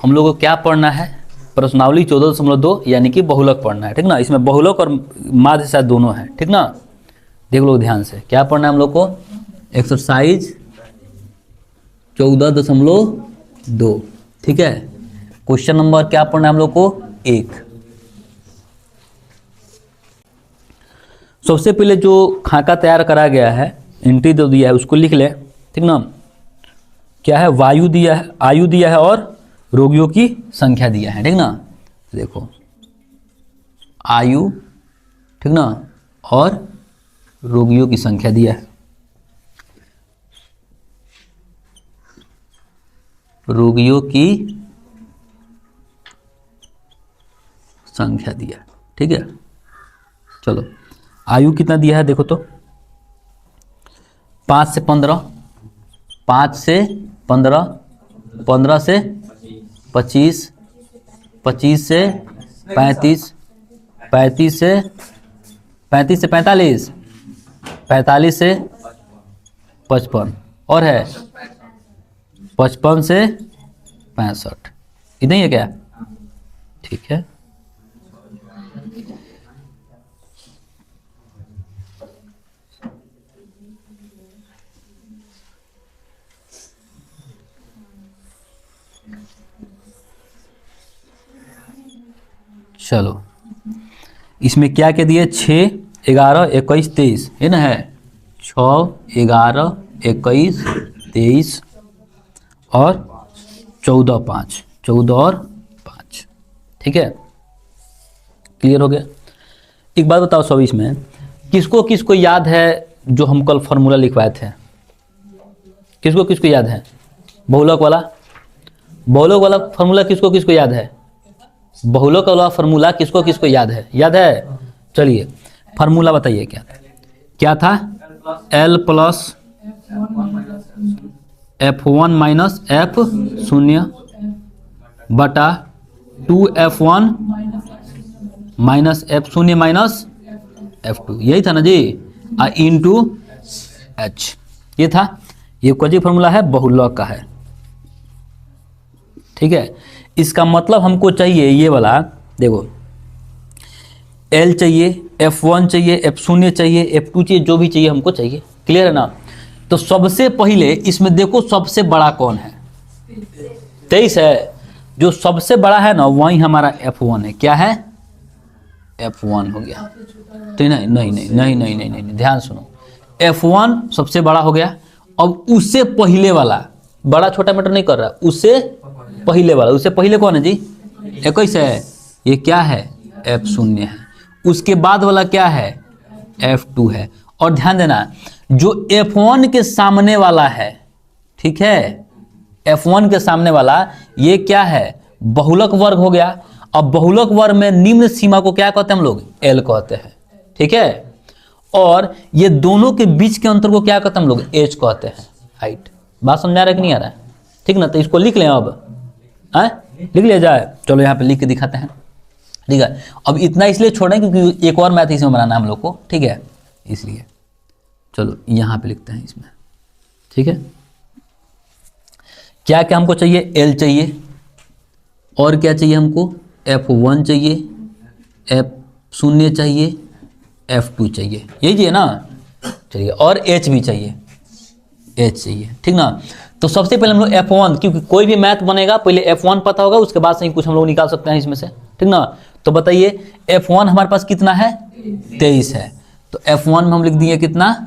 हम लोग को क्या पढ़ना है, प्रश्नावली 14.2 यानी कि बहुलक पढ़ना है, ठीक ना। इसमें बहुलक और माध्य शायद दोनों है, ठीक ना। देख लो ध्यान से, क्या पढ़ना है हम लोग को, एक्सरसाइज 14.2, ठीक है। क्वेश्चन नंबर क्या पढ़ना है हम लोग को, 1। सबसे पहले जो खाका तैयार करा गया है, एंट्री जो दिया है उसको लिख ले, ठीक ना। क्या है, वायु दिया है, आयु दिया है और रोगियों की संख्या दिया है, ठीक ना। देखो आयु, ठीक ना, और रोगियों की संख्या दिया है, रोगियों की संख्या दिया है, ठीक है। चलो आयु कितना दिया है देखो तो, 5 से 15, 5 से 15, 15 से 25, 25 से 35, 35 से 45, 45 से 55, और है 55 से 65, इतना ही है क्या, ठीक है। चलो इसमें क्या क्या दिए, 6, 11, 21, 23 है ना, है 6, 11, 21, 23 और 14, 5, 14 और 5, ठीक है। क्लियर हो गया। एक बात बताओ सब, इसमें किसको किसको याद है जो हम कल फार्मूला लिखवाए थे, किसको किसको याद है, बहुलक वाला फार्मूला किसको किसको याद है, बहुलक वाला फार्मूला किसको किसको याद है, याद है। चलिए फार्मूला बताइए क्या था, L plus F1 minus F0 बटा 2F1 minus F0 minus F2, यही था ना जी, इंटू H, ये था। ये कोई फार्मूला है, बहुलक का है, ठीक है। इसका मतलब हमको चाहिए ये वाला, देखो L चाहिए, F1 चाहिए, F0 चाहिए, F2 चाहिए, जो भी चाहिए हमको चाहिए, क्लियर है ना। तो सबसे पहले इसमें देखो सबसे बड़ा कौन है, 23 है, जो सबसे बड़ा है ना वही हमारा F1 है, क्या है, F1 हो गया। तो नहीं नहीं नहीं नहीं नहीं नहीं नहीं, ध्यान सुनो, F1 सबसे बड़ा हो गया। अब उससे पहले वाला, बड़ा छोटा मैटर नहीं कर रहा, उससे पहले वाला, उससे पहले कौन है जी, 21 है, ये क्या है, F0 है। उसके बाद वाला क्या है, F2 है। और ध्यान देना, जो F1 के सामने वाला है, ठीक है, F1 के सामने वाला ये क्या है, बहुलक वर्ग हो गया। अब बहुलक वर्ग में निम्न सीमा को क्या कहते हैं हम लोग, L कहते हैं, ठीक है। और ये दोनों के बीच के अंतर को क्या कहते हैं हम लोग, H कहते हैं, हाइट। बात समझा रहा है कि नहीं आ रहा है, ठीक ना। तो इसको लिख लें अब, लिख लिया जाए। चलो यहाँ पे लिख के दिखाते हैं, ठीक है। अब इतना इसलिए छोड़ें क्योंकि एक और मैथ इसमें बनाना है हम लोग को, ठीक है, इसलिए चलो यहाँ पे लिखते हैं इसमें, ठीक है। क्या क्या हमको चाहिए, L चाहिए, और क्या चाहिए हमको, F1 चाहिए, F0 चाहिए, F2 चाहिए, यही चाहिए ना। चलिए और H भी चाहिए, H चाहिए, ठीक ना। तो सबसे पहले हम लोग F1, क्योंकि कोई भी मैथ बनेगा पहले F1 पता होगा, उसके बाद से ही कुछ हम लोग निकाल सकते हैं इसमें से, ठीक ना। तो बताइए F1 हमारे पास कितना है, 23 है, तो F1 में हम लिख दिए कितना,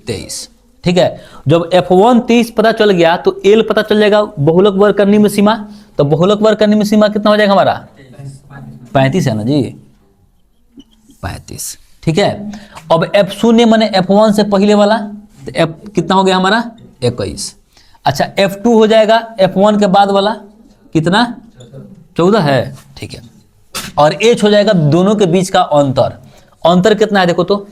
23, ठीक है। जब F1 23 पता चल गया तो L पता चल जाएगा, बहुलक वर्ग का निम्न सीमा। तो बहुलक वर्ग का निम्न सीमा कितना हो जाएगा हमारा, 35 है ना जी, 35, ठीक है। अब F0 माने F1 से पहले वाला, तो F कितना हो गया हमारा, 21। अच्छा F2 हो जाएगा F1 के बाद वाला, कितना, 14 है, ठीक है। और H हो जाएगा दोनों के बीच का अंतर कितना है देखो तो,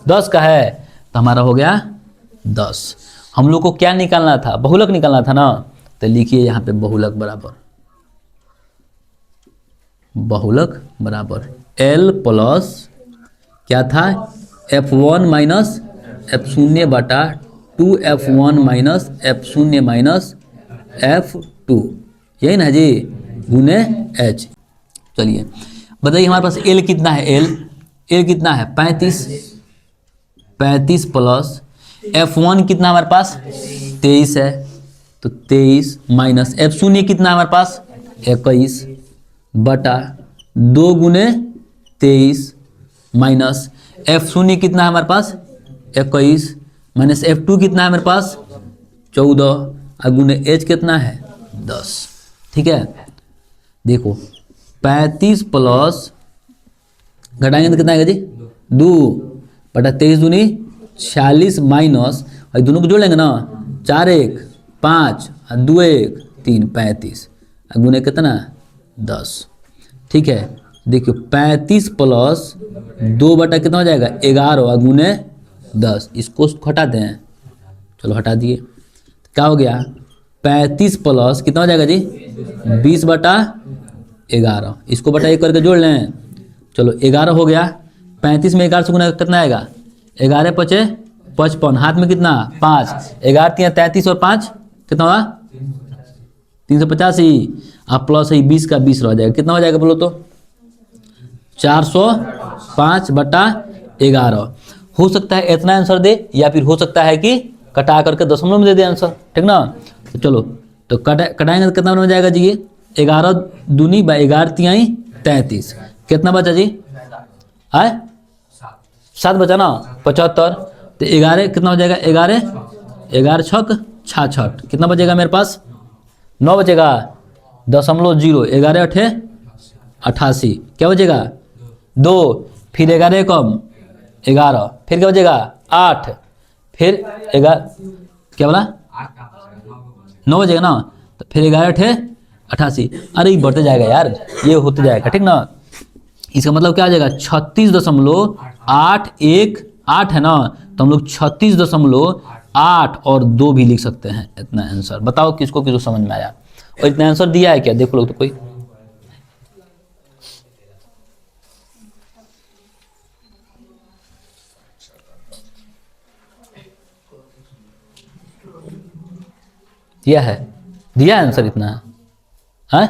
10 का है, तो हमारा हो गया 10। हम लोग को क्या निकालना था, बहुलक निकालना था ना। तो लिखिए यहाँ पे बहुलक बराबर L प्लस क्या था, F1 माइनस F0 बटा 2F1 minus F0 minus F2 यही ना जी, गुने एच। चलिए बताइए हमारे पास एल कितना है, एल कितना है 35, 35 प्लस F1 कितना हमारे पास 23 है, तो 23 माइनस F0 कितना हमारे पास 21 बटा 2 गुने 23 माइनस F0 कितना है हमारे पास 21 माइनस F2 कितना है हमारे पास 14 और गुने एच कितना है 10। ठीक है, देखो 35 प्लस घटाएंगे तो कितना आएगा जी 2 बटा 23 दूनी 46 माइनस और दोनों को जोड़ लेंगे ना 4 1 5 और 2 1 3 35 और गुने कितना 10। ठीक है, देखियो 35 प्लस 2 बटा कितना हो जाएगा 11 और गुने 10, इसको हटा दें, चलो हटा दिए, क्या हो गया 35 प्लस कितना हो जाएगा जी 20 बटा 11, इसको बटा 1 करके जोड़ लें, चलो 11 हो गया, 35 में 11 से गुना कितना आएगा 11 पचे 55, हाथ में कितना 5, 11 3 33 और 5 कितना हुआ 385, अब प्लस है 20 का 20 रह जाएगा, कितना हो जाएगा बोलो तो 405 बटा 11। हो सकता है इतना आंसर दे या फिर हो सकता है कि कटा करके दशमलव में दे दे आंसर, ठीक ना। तो चलो तो कटाएंगे तो कितना बन जाएगा जी, ये 11 दूनी बाई 11 तिहाई 33, कितना बचा जी आए 7 बचा ना 75, तो 11 कितना हो जाएगा 11 छक 66, कितना बचेगा मेरे पास 9 बचेगा 0.0, 11 अठे 88, क्या बचेगा 2, फिर 11 कम 11, फिर क्या बचेगा 8, फिर 11 क्या बोला 9 बचेगा ना, तो फिर 11 अठे 88, अरे ये बढ़ते जाएगा यार, ये होते जाएगा, ठीक ना। इसका मतलब क्या आ जाएगा 36.818 है ना, तो हम लोग 36.8 और 2 भी लिख सकते हैं, इतना आंसर। बताओ किसको किसको समझ में आया, और इतना आंसर दिया है क्या, देखो लोग तो कोई दिया है, दिया आंसर इतना है,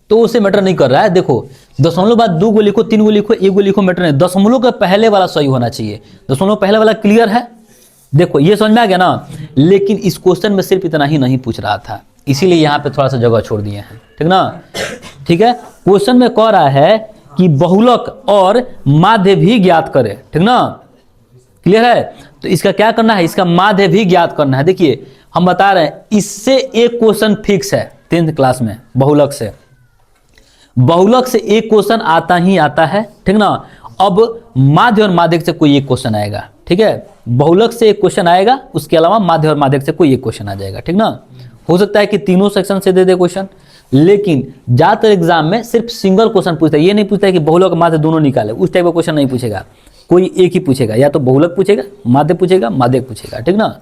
तो उसे मैटर नहीं कर रहा है। देखो दशमलव बाद 2 को लिखो 3 को लिखो 1 को लिखो मैटर नहीं, दशमलव का पहले वाला सही होना चाहिए, दशमलव पहले वाला क्लियर है। देखो ये समझ में आ गया ना, लेकिन इस क्वेश्चन में सिर्फ इतना ही नहीं पूछ रहा था, इसीलिए यहाँ पे थोड़ा सा जगह छोड़ दिए हैं, ठीक ना। ठीक है, क्वेश्चन में कह रहा है कि बहुलक और माध्य भी ज्ञात करे, ठीक ना, क्लियर है। तो इसका क्या करना है, इसका माध्य भी ज्ञात करना है। देखिए हम बता रहे हैं इससे एक क्वेश्चन फिक्स है 10th क्लास में, बहुलक से एक क्वेश्चन आता ही आता है, ठीक ना। अब माध्य और माध्यक से कोई एक क्वेश्चन आएगा, ठीक है, बहुलक से एक क्वेश्चन आएगा, उसके अलावा माध्य और माध्यक से कोई एक क्वेश्चन आ जाएगा, ठीक ना। हो सकता है कि तीनों सेक्शन से दे दे क्वेश्चन, लेकिन ज्यादातर एग्जाम में सिर्फ सिंगल क्वेश्चन पूछता है, ये नहीं पूछता है कि बहुलक माध्य दोनों निकाले, उस टाइप का क्वेश्चन नहीं पूछेगा, कोई एक ही पूछेगा, या तो बहुलक पूछेगा, माध्य पूछेगा, माध्यक पूछेगा, ठीक ना,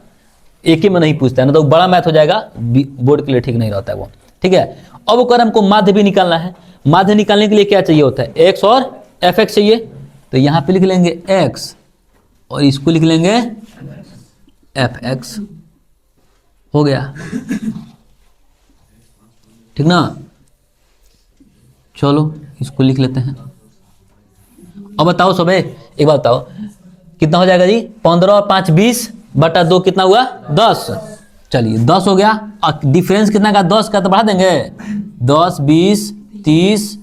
एक ही में नहीं पूछता है ना, तो बड़ा मैथ हो जाएगा, बोर्ड के लिए ठीक नहीं रहता है वो, ठीक है। अब अगर हमको माध्य भी निकालना है, माध्य निकालने के लिए क्या चाहिए होता है, x और fx चाहिए, तो यहां पे लिख लेंगे x और इसको लिख लेंगे fx, हो गया, ठीक ना। चलो इसको लिख लेते हैं। अब बताओ सब एक बात बताओ, कितना हो जाएगा जी 15 और 5 20 बटा 2 कितना हुआ 10, चलिए 10 हो गया, और डिफरेंस कितना का 10 का, तो बढ़ा देंगे 10 20 30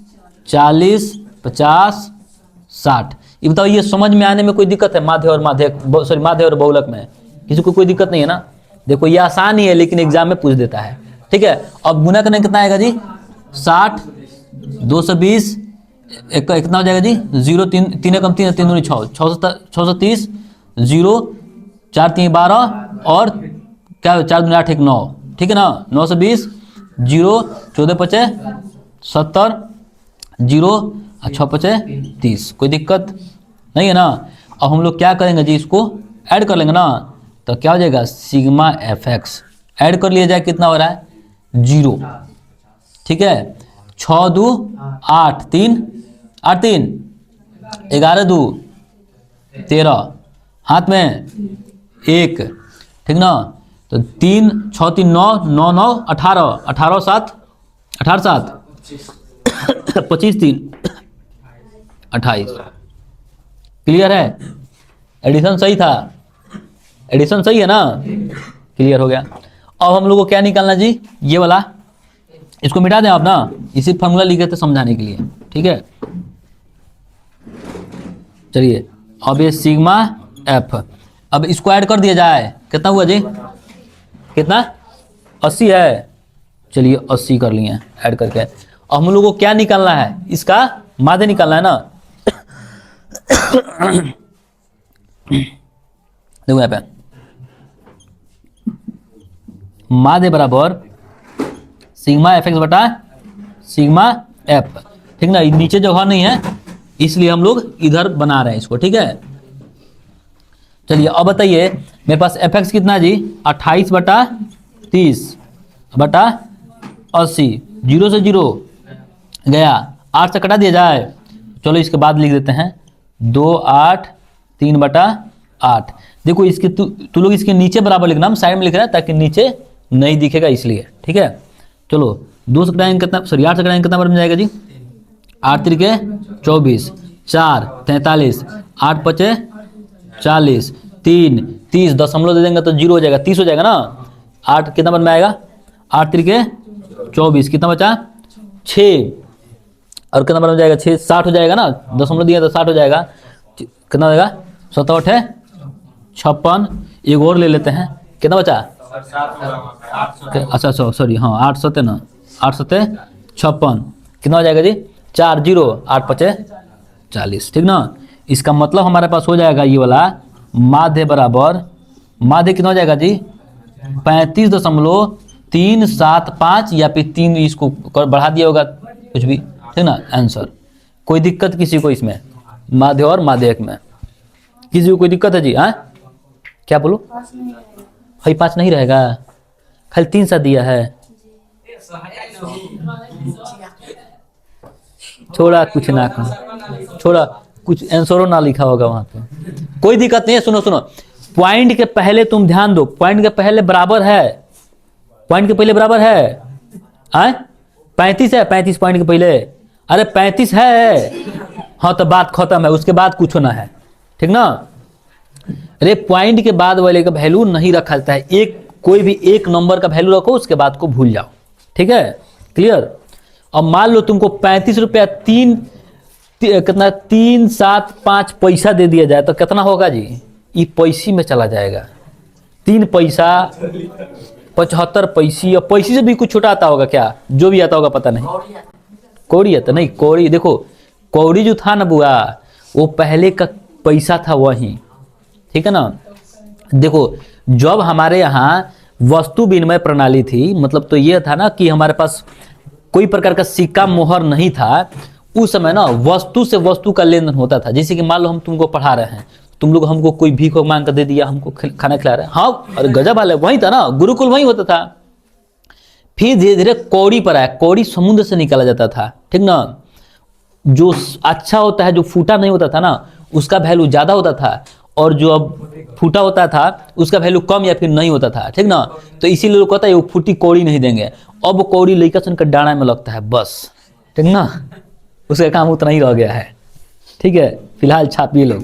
40 50 60। ये बताओ ये समझ में आने में कोई दिक्कत है, माध्य और माध्यक, सॉरी माध्य और बहुलक में किसी को कोई दिक्कत नहीं है ना। देखो ये आसान ही है, लेकिन एग्जाम में पूछ देता है, ठीक है। अब गुना करने कितना आएगा जी 60 220 कितना हो जाएगा जी 0 3 3 कम 3 3 दूनी 6 630 0 4 3 12 और क्या 4 दूनी 8 1 9, ठीक है ना, 920 0 14 5 70 0 6 5 30, कोई दिक्कत नहीं है ना। अब हम लोग क्या करेंगे जी, इसको ऐड कर लेंगे ना, तो क्या हो जाएगा सिग्मा fx, ऐड कर लिया जाए कितना हो रहा है 0, ठीक है। 6 2 8 3 8 3 11 2 13, हाथ में 1, ठीक ना। तो 3 6 3 9 9 9 18 18 7 18 7 25 3 28। क्लियर है? एडिशन सही था, एडिशन सही है ना? क्लियर हो गया। अब हम लोग को क्या निकालना जी? ये वाला, इसको मिटा दें आप ना, इसी फॉर्मूला लिखे थे समझाने के लिए, ठीक है। चलिए अब ये सिग्मा एफ, अब इसको ऐड कर दिया जाए, कितना हुआ जी? कितना? 80 है। चलिए 80 कर लिए ऐड करके। अब हम लोग को क्या निकालना है? इसका माध्य निकालना है ना। देखो यहाँ पे माध्य बराबर सिग्मा एफ एक्स बटा सिग्मा एफ, ठीक ना। नीचे जगह नहीं है इसलिए हम लोग इधर बना रहे हैं इसको, ठीक है। चलिए अब बताइए मेरे पास एफ एक्स कितना जी? 28 बटा 30 बटा 80, 0 से 0 गया, 8 से कटा दिया जाए। चलो इसके बाद लिख देते हैं 2 8 3 बटा 8। देखो इसके तू लोग इसके नीचे बराबर लिखना, हम साइड में लिख रहे हैं ताकि नीचे नहीं दिखेगा इसलिए, ठीक है। चलो 2 से कटाएंगे कितना, सॉरी 8 से कटाएंगे कितना बन जाएगा जी? 8 3 24, 4 43, 8 5 40, 3 30, दशमलव दे देंगे तो 0 हो जाएगा, 30 हो जाएगा ना। 8 कितना बन में आएगा? 8 3 24, कितना बचा? 6, और कितना बन जाएगा? 6 60 हो जाएगा ना, दशमलव दिया तो 60 हो जाएगा। कितना हो जाएगा? 7 8 56, एक और ले लेते हैं, कितना बचा? अच्छा सॉरी हाँ 8 7 ना, 8 7 56, कितना हो जाएगा जी? 4 0 8 5 40, ठीक ना। इसका मतलब हमारे पास हो जाएगा ये वाला माध्य बराबर, माध्य कितना हो जाएगा जी? 35.375 या फिर 3 इसको बढ़ा दिया होगा कुछ भी, ठीक ना। आंसर, कोई दिक्कत किसी को इसमें माध्य और माध्यक में? किसी को कोई दिक्कत है जी? हाँ क्या बोलो? भाई 5 नहीं रहेगा, खाली 3 सा दिया है। छोड़ा कुछ ना कहो, छोड़ा कुछ आंसरों ना लिखा होगा वहां पे, कोई दिक्कत नहीं है। सुनो सुनो, पॉइंट के पहले तुम ध्यान दो, पॉइंट के पहले बराबर है, पॉइंट के पहले बराबर है। आए 35 है, 35 पॉइंट के पहले, अरे 35 है, हाँ तो बात खत्म है, उसके बाद कुछ ना है, ठीक ना। अरे पॉइंट के बाद वाले का वैल्यू नहीं रखा जाता है, एक कोई भी एक नंबर का वैल्यू रखो, उसके बाद को भूल जाओ, ठीक है। क्लियर? अब मान लो तुमको 35 रुपया कितना 375 पैसा दे दिया जाए तो कितना होगा जी? ये पैसे में चला जाएगा, 3 पैसा 75 पैसे, और पैसे से भी कुछ छोटा आता होगा क्या? जो भी आता होगा पता नहीं, कौड़ी आता नहीं, कौड़ी देखो, कौड़ी जो था ना बुआ, वो पहले का पैसा था वही, ठीक है ना। देखो जब हमारे यहाँ वस्तु विनिमय प्रणाली थी, मतलब तो ये था ना कि हमारे पास कोई प्रकार का सिक्का मोहर नहीं था, उस समय ना वस्तु से वस्तु का लेन देन होता था। जैसे कि मान लो हम तुमको पढ़ा रहे हैं, तुम लोग हमको कोई भीख मांग कर दे दिया, हमको खाना खिला रहे हैं, हाँ अरे गजब वाले, वही था ना, गुरुकुल वही होता था। फिर धीरे धीरे कौड़ी पर आया, कौड़ी समुद्र से निकाला जाता था, ठीक ना। जो अच्छा होता है, जो फूटा नहीं होता था ना, उसका वैल्यू ज्यादा होता था, और जो अब फूटा होता था उसका वैल्यू कम या फिर नहीं होता था, ठीक ना। तो इसीलिए लोग कहता है वो फूटी कौड़ी नहीं देंगे, अब कौड़ी लड़का सन का डाना में लगता है बस, ठीक ना। उसका काम उतना ही रह गया है, ठीक है। फिलहाल छापिए लोग।